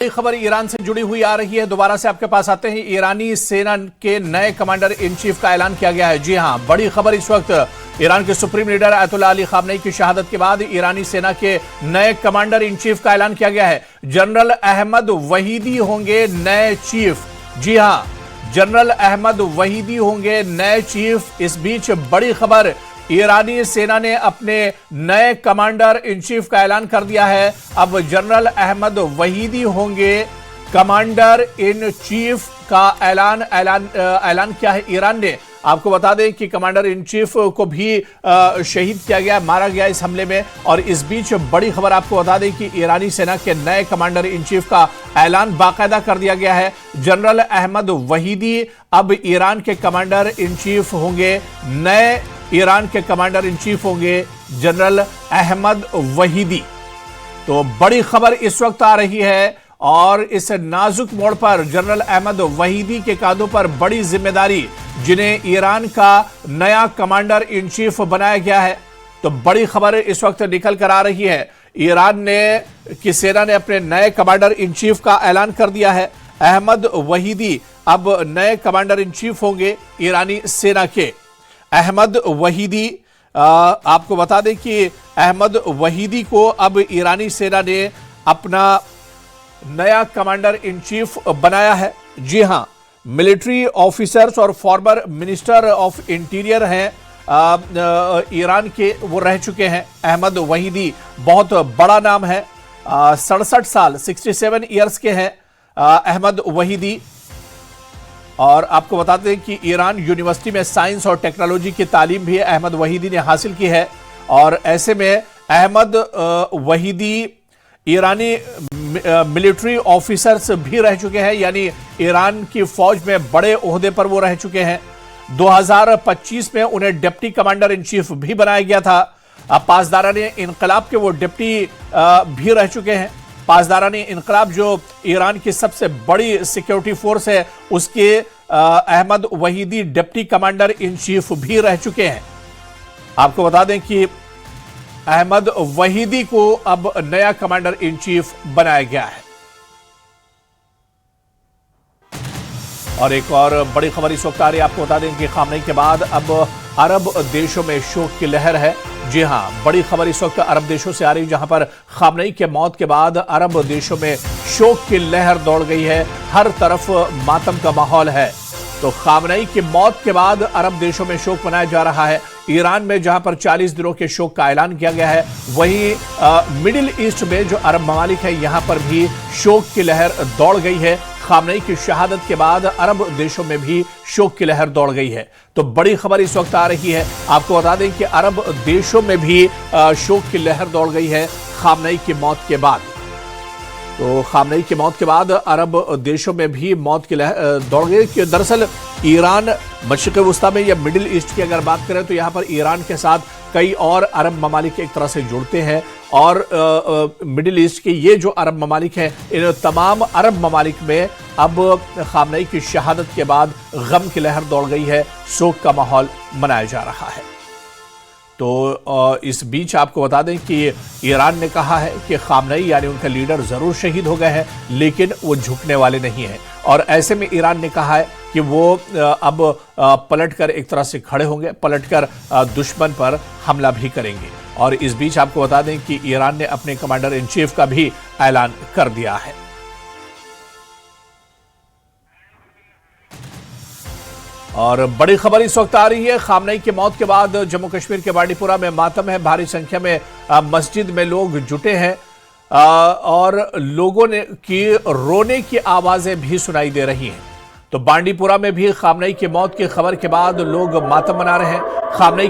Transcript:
खबर ईरान से जुड़ी हुई आ रही है। दोबारा से आपके पास आते हैं। ईरानी सेना के नए कमांडर इन चीफ का ऐलान किया गया है। जी हां, बड़ी खबर इस वक्त ईरान के supreme leader Ayatollah Ali Khamenei की शहादत के बाद ईरानी सेना के नए कमांडर इन चीफ का ऐलान किया गया है। जनरल अहमद वहीदी होंगे नए चीफ। जी हां, जनरल अहमद वहीदी होंगे नए चीफ। इस बीच बड़ी खबर, ईरानी सेना ने अपने नए कमांडर इन चीफ का ऐलान कर दिया है। अब जनरल अहमद वहीदी होंगे कमांडर इन चीफ का ऐलान किया है ईरान ने। आपको बता दें कि कमांडर इन चीफ को भी शहीद किया गया, मारा गया इस हमले में। और इस बीच बड़ी खबर आपको बता दें कि ईरानी सेना के नए कमांडर इन चीफ का ऐलान बाकायदा कर दिया गया है। जनरल अहमद वहीदी अब ईरान के कमांडर इन चीफ होंगे। नए ईरान के कमांडर इन चीफ होंगे जनरल अहमद वहीदी। तो बड़ी खबर इस वक्त आ रही है और इस नाजुक मोड़ पर जनरल अहमद वहीदी के कांधों पर बड़ी जिम्मेदारी, जिन्हें ईरान का नया कमांडर इन चीफ बनाया गया है। तो बड़ी खबर इस वक्त निकल कर आ रही है। ईरान की सेना ने अपने नए कमांडर इन चीफ का ऐलान कर दिया है। अहमद वहीदी अब नए कमांडर इन चीफ होंगे ईरानी सेना के। अहमद वहीदी, आपको बता दें कि अहमद वहीदी को अब ईरानी सेना ने अपना नया कमांडर इन चीफ बनाया है। जी हां, मिलिट्री ऑफिसर्स और फॉर्मर मिनिस्टर ऑफ इंटीरियर हैं ईरान के, वो रह चुके हैं। अहमद वहीदी बहुत बड़ा नाम है। 67 साल 67 ईयर्स के हैं अहमद वहीदी। और आपको बताते हैं कि ईरान यूनिवर्सिटी में साइंस और टेक्नोलॉजी की तालीम भी अहमद वहीदी ने हासिल की है। और ऐसे में अहमद वहीदी ईरानी मिलिट्री ऑफिसर्स भी रह चुके हैं, यानी ईरान की फौज में बड़े ओहदे पर वो रह चुके हैं। 2025 में उन्हें डिप्टी कमांडर इन चीफ भी बनाया गया था। पासदाराने इनकलाब के वो डिप्टी भी रह चुके हैं। पासदाराने इनकलाब जो ईरान की सबसे बड़ी सिक्योरिटी फोर्स है, उसके Ahmad Vahidi deputy commander in chief भी रह चुके हैं। आपको बता दें कि अहमद वहीदी को अब नया कमांडर इन चीफ बनाया गया है। और एक और बड़ी खबर इस वक्त आ रही है। आपको बता दें कि खामनेई के बाद अब अरब देशों में शोक की लहर है। जी हां, बड़ी खबर इस वक्त अरब देशों से आ रही है, जहां पर खामनेई के मौत के बाद अरब देशों में शोक की लहर दौड़ गई है। हर तरफ मातम का माहौल है। तो खामनेई की मौत के बाद अरब देशों में शोक मनाया जा रहा है। ईरान में जहां पर 40 दिनों के शोक का ऐलान किया गया है, वहीं मिडिल ईस्ट में जो अरब ममालिक है, यहां पर भी शोक की लहर दौड़ गई है। खामनेई की शहादत के बाद अरब देशों में भी शोक की लहर दौड़ गई है। तो बड़ी खबर इस वक्त आ रही है। आपको बता दें कि अरब देशों में भी शोक की लहर दौड़ गई है खामनेई की मौत के बाद। तो खामनेई की मौत के बाद अरब देशों में भी मौत की लहर दौड़ गई कि दरअसल ईरान मशरिक़ वुस्ता में या मिडिल ईस्ट की अगर बात करें तो यहाँ पर ईरान के साथ कई और अरब ममालिक एक तरह से जुड़ते हैं। और मिडिल ईस्ट के ये जो अरब ममालिक हैं, इन तमाम अरब ममालिक में अब खामनेई की शहादत के बाद गम की लहर दौड़ गई है। शोक का माहौल मनाया जा रहा है। तो इस बीच आपको बता दें कि ईरान ने कहा है कि खामनेई यानी उनका लीडर जरूर शहीद हो गए हैं, लेकिन वो झुकने वाले नहीं हैं। और ऐसे में ईरान ने कहा है कि वो अब पलटकर एक तरह से खड़े होंगे, पलटकर दुश्मन पर हमला भी करेंगे। और इस बीच आपको बता दें कि ईरान ने अपने कमांडर इन चीफ का भी ऐलान कर दिया है। और बड़ी खबर इस वक्त आ रही है। खामनेई की मौत के बाद जम्मू कश्मीर के बांडीपुरा में मातम है। भारी संख्या में मस्जिद में लोग जुटे हैं और लोगों की रोने की आवाजें भी सुनाई दे रही हैं। तो बांडीपुरा में भी खामनेई की मौत की खबर के बाद लोग मातम मना रहे हैं। खामनेई